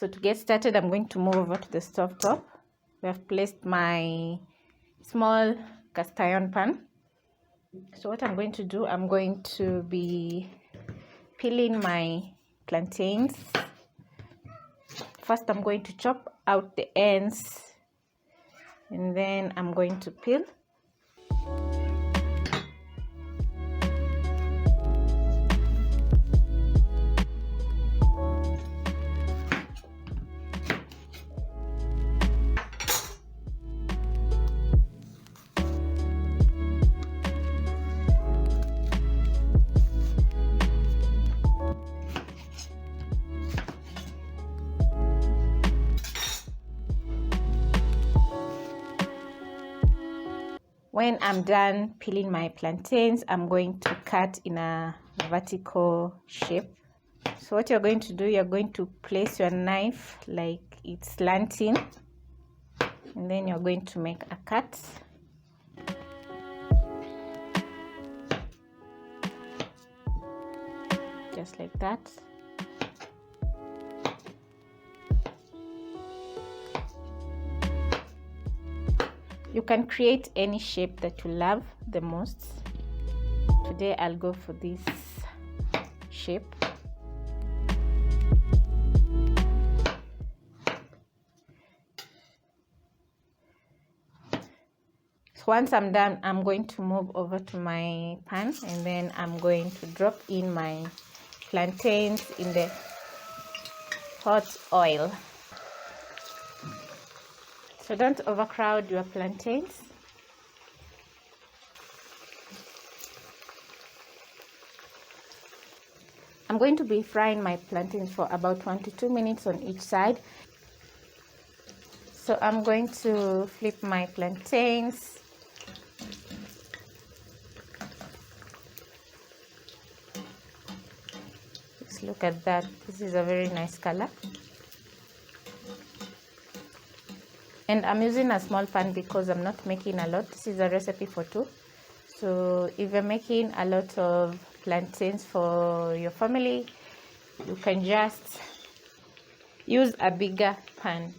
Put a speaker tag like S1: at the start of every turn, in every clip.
S1: So to get started, I'm going to move over to the stove top. We have placed my small cast iron pan. So what I'm going to do, I'm going to be peeling my plantains. First, I'm going to chop out the ends, and then I'm going to peel. When I'm done peeling my plantains, I'm going to cut in a vertical shape. So what you're going to do, you're going to place your knife like it's slanting, and then you're going to make a cut. Just like that. You can create any shape that you love the most. Today I'll go for this shape. So once I'm done, I'm going to move over to my pan, and then I'm going to drop in my plantains in the hot oil. So don't overcrowd your plantains. I'm going to be frying my plantains for about 1 to 2 minutes on each side. So I'm going to flip my plantains. Just look at that. This is a very nice color. And I'm using a small pan because I'm not making a lot. This is a recipe for 2. So if you're making a lot of plantains for your family, you can just use a bigger pan.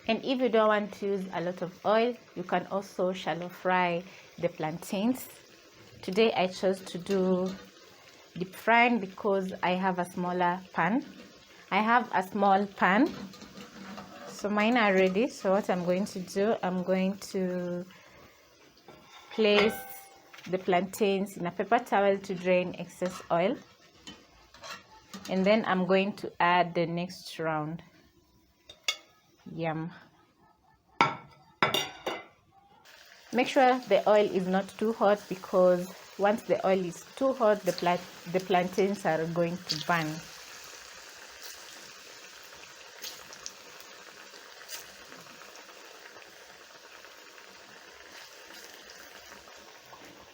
S1: And if you don't want to use a lot of oil, you can also shallow fry the plantains. Today I chose to do deep frying because I have a smaller pan. I have a small pan, so mine are ready. So what I'm going to do, I'm going to place the plantains in a paper towel to drain excess oil, and then I'm going to add the next round. Yum. Make sure the oil is not too hot, because once the oil is too hot, the plantains are going to burn.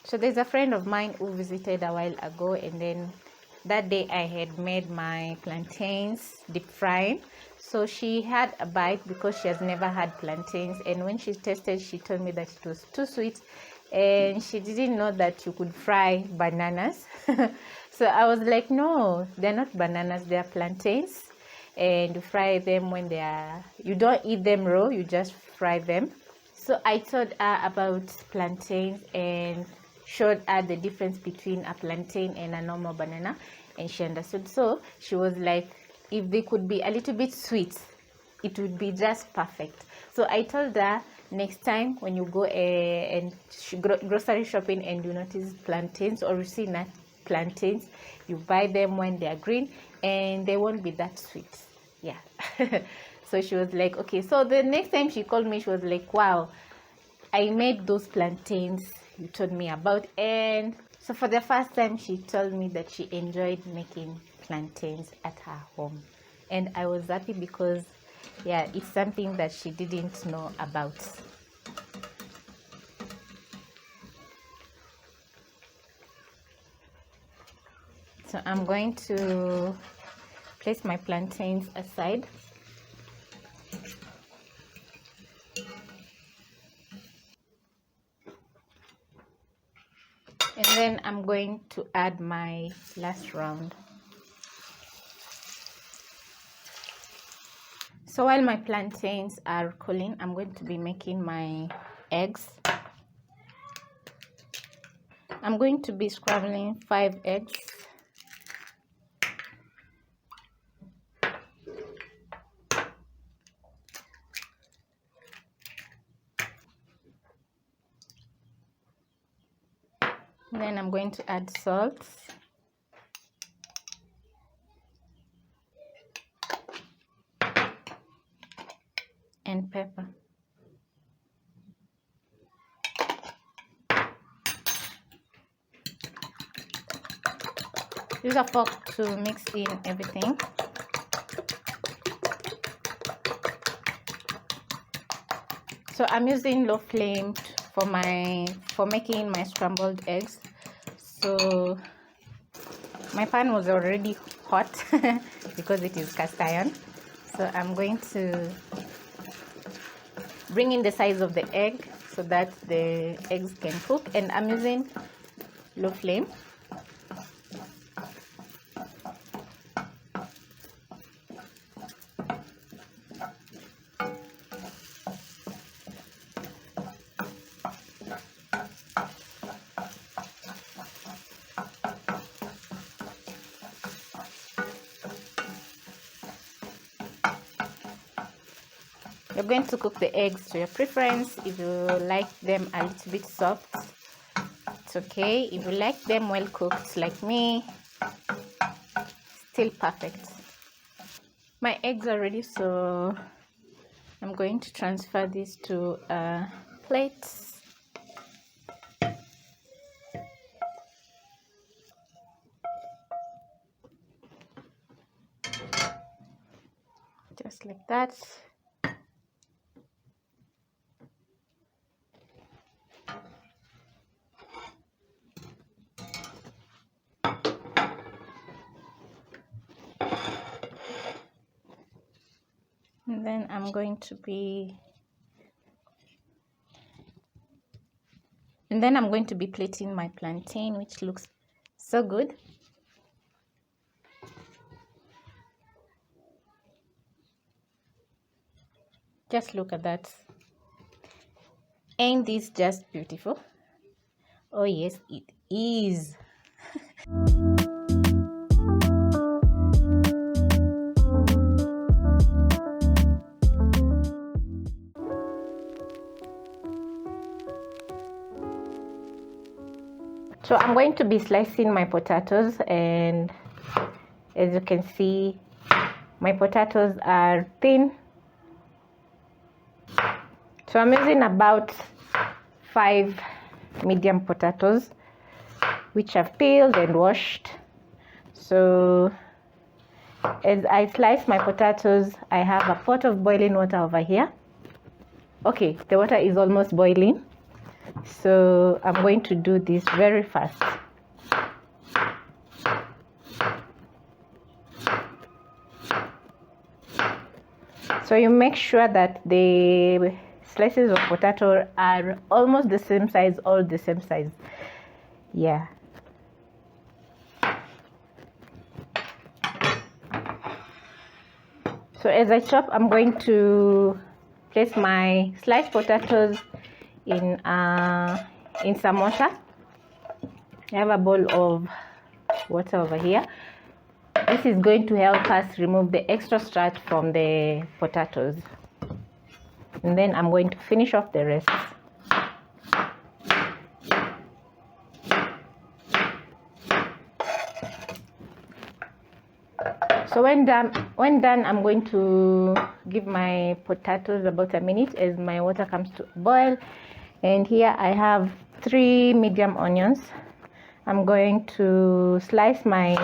S1: So there's a friend of mine who visited a while ago, and then that day I had made my plantains deep frying. So she had a bite because she has never had plantains, and when she tasted, she told me that it was too sweet, and she didn't know that you could fry bananas. So I was like, no, they're not bananas, they're plantains, and you fry them when they are, you don't eat them raw, you just fry them. So I told her about plantains and showed her the difference between a plantain and a normal banana, and she understood. So she was like, if they could be a little bit sweet, it would be just perfect. So I told her, next time when you go and grocery shopping and you notice plantains, or you see plantains, you buy them when they are green and they won't be that sweet. Yeah. So she was like, okay. So the next time she called me, she was like, wow, I made those plantains you told me about. And so for the first time, she told me that she enjoyed making plantains at her home, and I was happy because, yeah, it's something that she didn't know about. So I'm going to place my plantains aside. And then I'm going to add my last round. So while my plantains are cooling, I'm going to be making my eggs. I'm going to be scrambling 5 eggs. Then I'm going to add salt. And pepper. Use a fork to mix in everything. So I'm using low flame for making my scrambled eggs. So my pan was already hot because it is cast iron. So I'm going to bring in the size of the egg so that the eggs can cook, and I'm using low flame. You're going to cook the eggs to your preference. If you like them a little bit soft, it's okay. If you like them well cooked like me, still perfect. My eggs are ready, so I'm going to transfer this to a plate. Just like that. And then I'm going to be plating my plantain, which looks so good. Just look at that. Ain't this just beautiful? Oh yes, it is. So I'm going to be slicing my potatoes, and as you can see, my potatoes are thin. So I'm using about 5 medium potatoes, which I've peeled and washed. So as I slice my potatoes, I have a pot of boiling water over here. Okay, the water is almost boiling. So I'm going to do this very fast. So you make sure that the slices of potato are almost the same size, all the same size. Yeah. So as I chop, I'm going to place my sliced potatoes in some water. I have a bowl of water over here. This is going to help us remove the extra starch from the potatoes. And then I'm going to finish off the rest. So when done, I'm going to give my potatoes about a minute as my water comes to boil. And here I have 3 medium onions. I'm going to slice my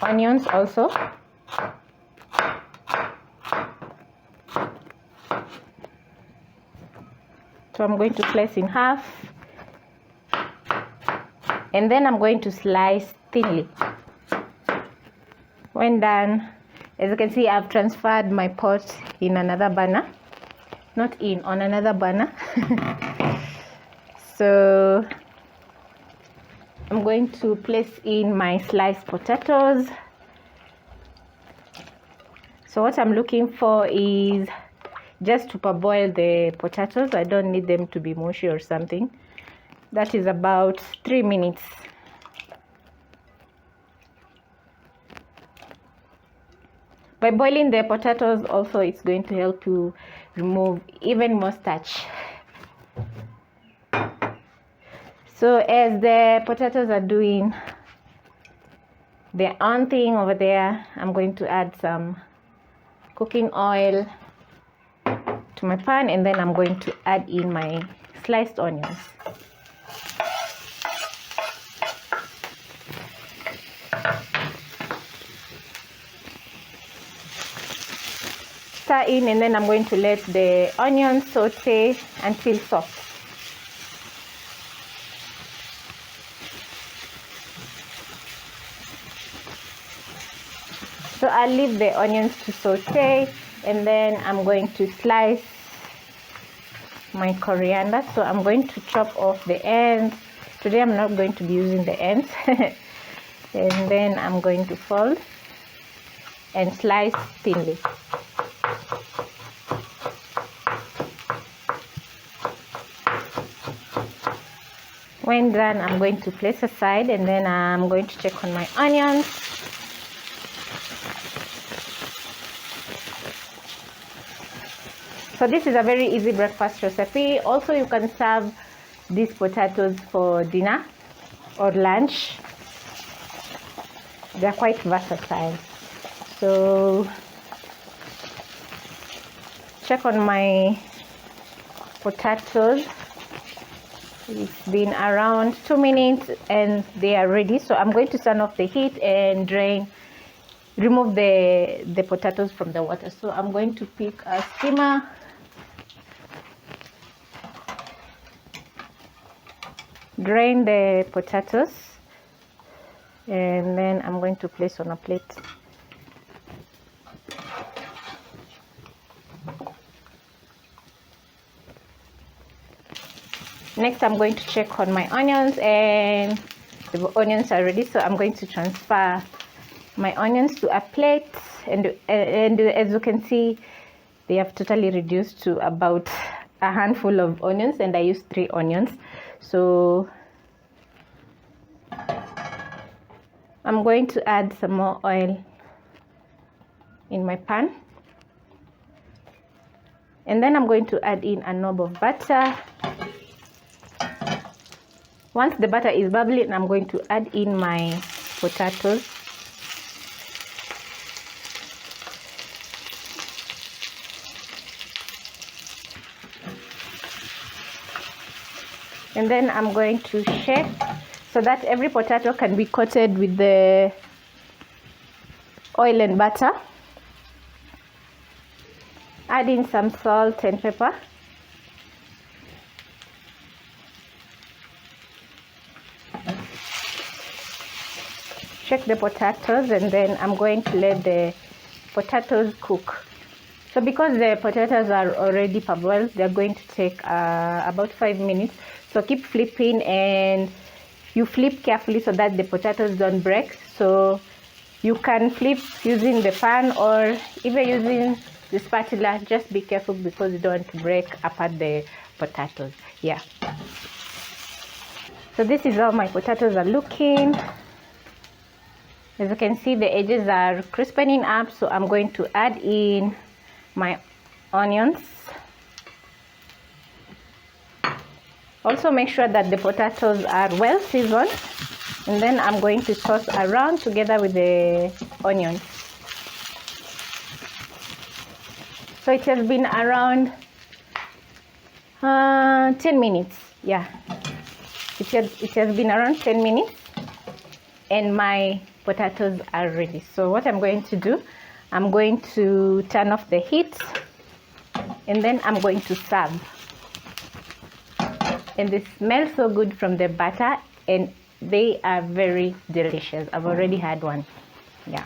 S1: onions also. So I'm going to slice in half. And then I'm going to slice thinly. When done, as you can see, I've transferred my pot in another burner. On another burner. So I'm going to place in my sliced potatoes. So what I'm looking for is just to parboil the potatoes. I don't need them to be mushy or something. That is about 3 minutes. By boiling the potatoes also, it's going to help you remove even more starch. So as the potatoes are doing their own thing over there, I'm going to add some cooking oil to my pan, and then I'm going to add in my sliced onions. Stir in, and then I'm going to let the onions saute until soft. So I'll leave the onions to saute, and then I'm going to slice my coriander. So I'm going to chop off the ends. Today I'm not going to be using the ends. And then I'm going to fold and slice thinly. When done, I'm going to place aside, and then I'm going to check on my onions. So this is a very easy breakfast recipe. Also, you can serve these potatoes for dinner or lunch. They're quite versatile. So check on my potatoes. It's been around 2 minutes and they are ready. So I'm going to turn off the heat and remove the potatoes from the water. So I'm going to pick a skimmer. Drain the potatoes, and then I'm going to place on a plate. Next, I'm going to check on my onions, and the onions are ready. So I'm going to transfer my onions to a plate, and as you can see, they have totally reduced to about a handful of onions, and I used 3 onions. So I'm going to add some more oil in my pan, and then I'm going to add in a knob of butter. Once the butter is bubbling, I'm going to add in my potatoes. And then I'm going to shake so that every potato can be coated with the oil and butter. Add in some salt and pepper. Shake the potatoes, and then I'm going to let the potatoes cook. So because the potatoes are already parboiled, they're going to take about 5 minutes. So keep flipping, and you flip carefully so that the potatoes don't break. So you can flip using the pan or even using the spatula. Just be careful because you don't want to break apart the potatoes. Yeah. So this is how my potatoes are looking. As you can see, the edges are crispening up, so I'm going to add in my onions. Also make sure that the potatoes are well seasoned, and then I'm going to toss around together with the onions. So it has been around 10 minutes. Yeah, it has been around 10 minutes, and my potatoes are ready. So what I'm going to do, I'm going to turn off the heat, and then I'm going to serve. And they smell so good from the butter, and they are very delicious. I've already had one. Yeah.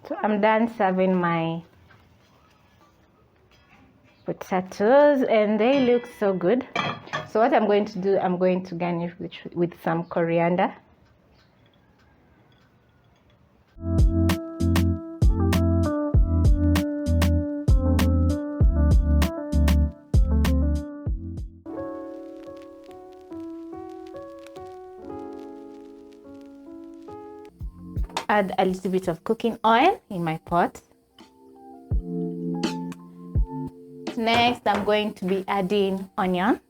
S1: So I'm done serving my potatoes, and they look so good. So what I'm going to do, I'm going to garnish with some coriander. Add a little bit of cooking oil in my pot. Next, I'm going to be adding onion.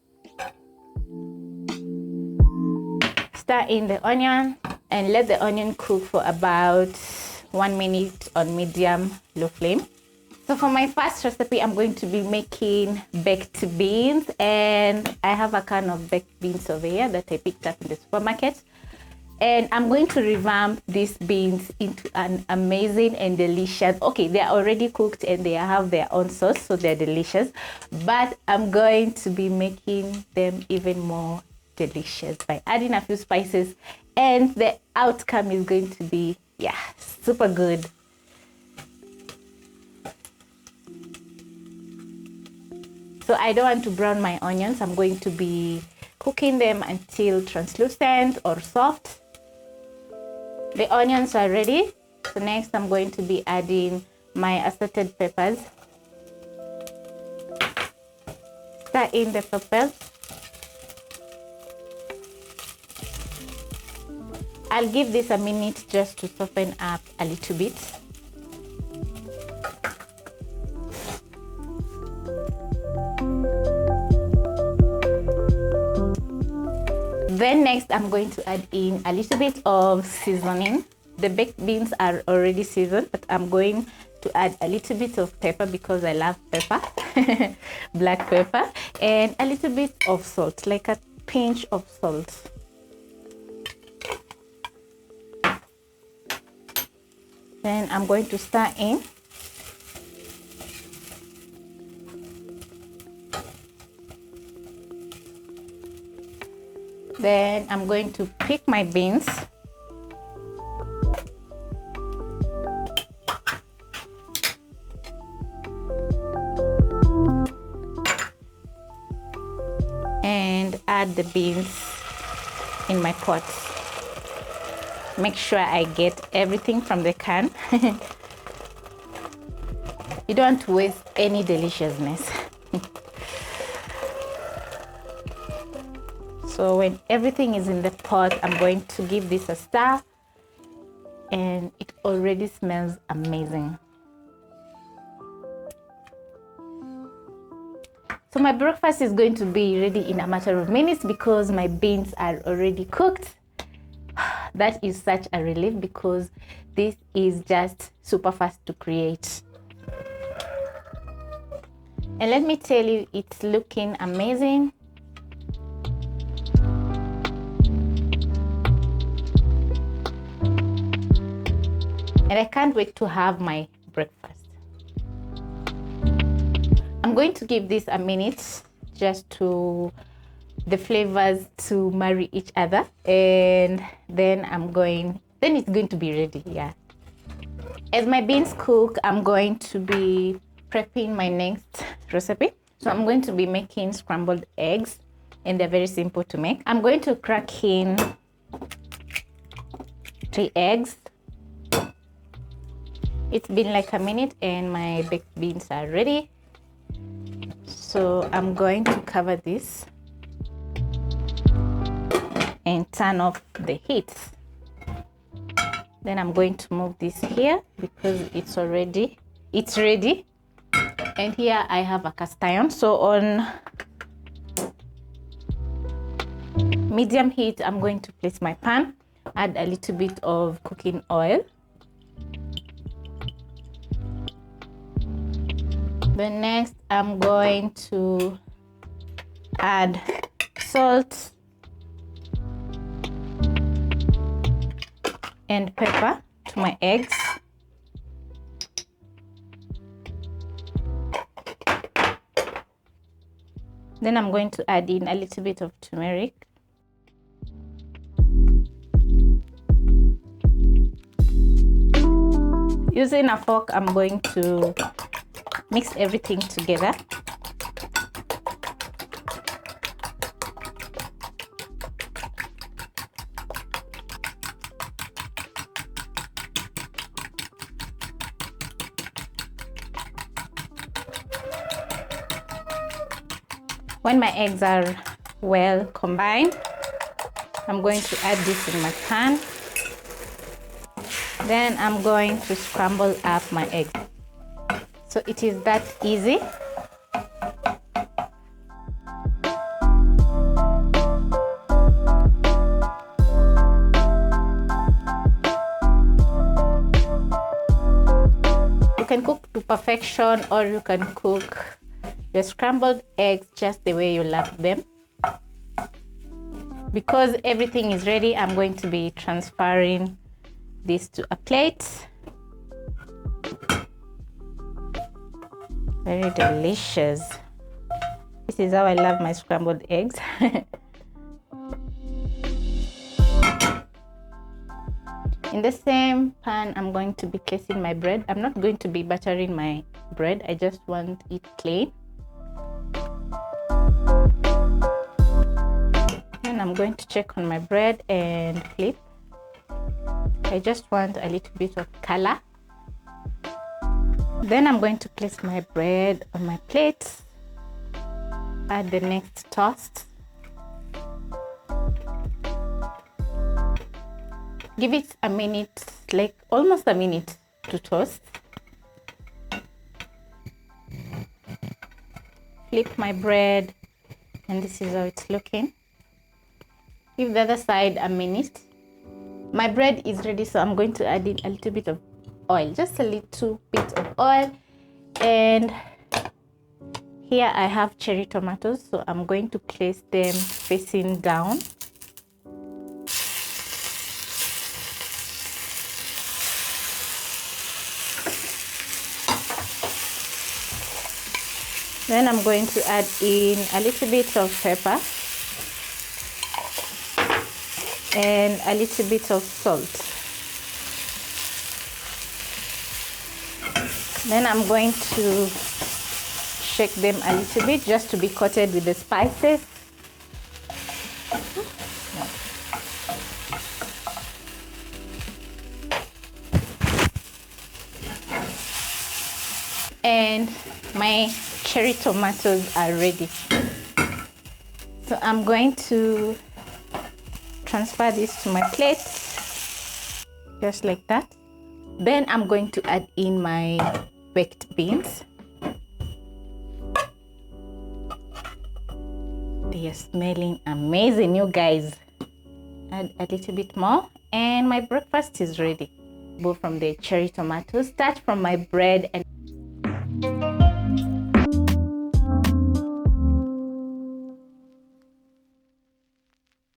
S1: Stir in the onion and let the onion cook for about 1 minute on medium low flame. So for my first recipe, I'm going to be making baked beans, and I have a can of baked beans over here that I picked up in the supermarket. And I'm going to revamp these beans into an amazing and delicious, okay, they are already cooked and they have their own sauce, so they're delicious, but I'm going to be making them even more delicious by adding a few spices, and the outcome is going to be, yeah, super good. So I don't want to brown my onions. I'm going to be cooking them until translucent or soft. The onions are ready. So next I'm going to be adding my assorted peppers. Stir in the peppers. I'll give this a minute just to soften up a little bit. Then next, I'm going to add in a little bit of seasoning. The baked beans are already seasoned, but I'm going to add a little bit of pepper because I love pepper, black pepper, and a little bit of salt, like a pinch of salt. Then I'm going to stir in. Then I'm going to pick my beans. And add the beans in my pot. Make sure I get everything from the can. You don't want to waste any deliciousness. So when everything is in the pot, I'm going to give this a stir, and it already smells amazing. So my breakfast is going to be ready in a matter of minutes because my beans are already cooked. That is such a relief because this is just super fast to create. And let me tell you, it's looking amazing. And I can't wait to have my breakfast. I'm going to give this a minute just to the flavors to marry each other, and then it's going to be ready. Yeah. As my beans cook, I'm going to be prepping my next recipe. So I'm going to be making scrambled eggs, and they're very simple to make. I'm going to crack in 3 eggs. It's been like a minute and my baked beans are ready. So I'm going to cover this and turn off the heat. Then I'm going to move this here because it's ready. And here I have a cast iron. So on medium heat, I'm going to place my pan, add a little bit of cooking oil. Then next, I'm going to add salt and pepper to my eggs. Then I'm going to add in a little bit of turmeric. Using a fork, I'm going to mix everything together. When my eggs are well combined, I'm going to add this in my pan. Then I'm going to scramble up my eggs. So it is that easy. You can cook to perfection, or you can cook the scrambled eggs just the way you love them. Because everything is ready, I'm going to be transferring this to a plate. Very delicious. This is how I love my scrambled eggs. In the same pan, I'm going to be placing my bread. I'm not going to be buttering my bread. I just want it plain. And I'm going to check on my bread and flip. I just want a little bit of color. Then I'm going to place my bread on my plate. Add the next toast. Give it a minute, like almost a minute to toast. Flip my bread, and this is how it's looking. Give the other side a minute. My bread is ready, so I'm going to add in a little bit of oil, just a little bit of oil. And here I have cherry tomatoes, so I'm going to place them facing down. Then I'm going to add in a little bit of pepper and a little bit of salt. Then I'm going to shake them a little bit just to be coated with the spices. And my cherry tomatoes are ready. So I'm going to transfer this to my plate, just like that. Then I'm going to add in my baked beans. They are smelling amazing, you guys. Add a little bit more, and my breakfast is ready. Both from the cherry tomatoes, start from my bread and